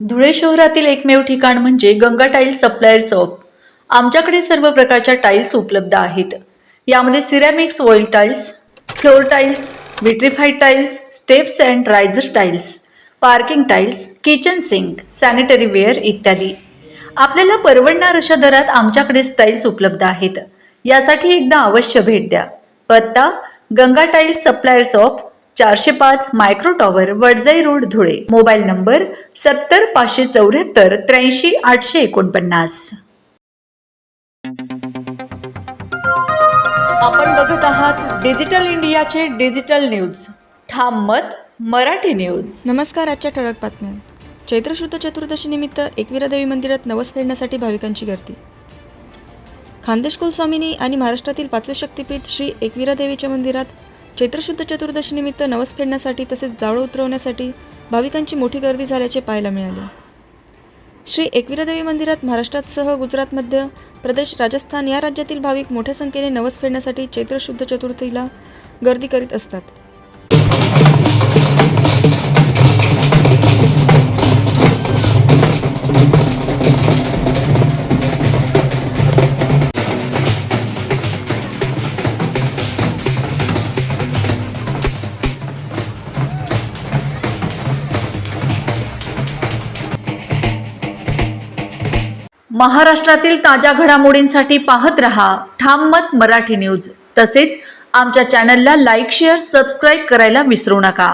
धुळे शहरातील एकमेव ठिकाण म्हणजे गंगा टाइल्स सप्लायर शॉप। आमच्याकडे सर्व प्रकारच्या टाइल्स उपलब्ध आहेत। यामध्ये ceramics wall tiles, floor tiles, vitrified tiles, steps and riser tiles, parking tiles, kitchen sink, sanitary ware इत्यादी। आपल्याला परवडणार अशा दरात आमच्याकडे टाइल्स उपलब्ध आहेत। यासाठी एकदा अवश्य भेट द्या। पत्ता Ganga tiles supplier shop, 405 micro tower, Wadjai road, Dhule. Mobile number 70 574 83 849। आपण बघत आहात डिजिटल इंडियाचे डिजिटल न्यूज। ठाम मत मराठी न्यूज। नमस्कार। आजच्या ठळक बातम्या। चैत्र शुद्ध चतुर्दशी निमित्त एकविरा देवी मंदिरात नवस फेडण्यासाठी भाविकांची गर्दी। खानदेश कुलस्वामिनी आणि महाराष्ट्रातील 5वे शक्तीपीठ श्री एकविरा देवीच्या मंदिरात चैत्र शुद्ध चतुर्दशी निमित्त नवस फेडण्यासाठी तसेच जावळ उतरवण्यासाठी भाविकांची मोठी गर्दी झाल्याचे पाहायला मिळाले। श्री एकविरा देवी मंदिरात महाराष्ट्रासह गुजरात, मध्य प्रदेश, राजस्थान या राज्यातील भाविक मोठ्या संख्येने नवस फेडण्यासाठी चैत्र शुद्ध चतुर्थीला गर्दी करीत असतात। महाराष्ट्रातील ताज्या घडामोडींसाठी पाहत रहा ठाम मत मराठी न्यूज। तसेच आमच्या चॅनलला लाईक, शेअर, सबस्क्राईब करायला विसरू नका।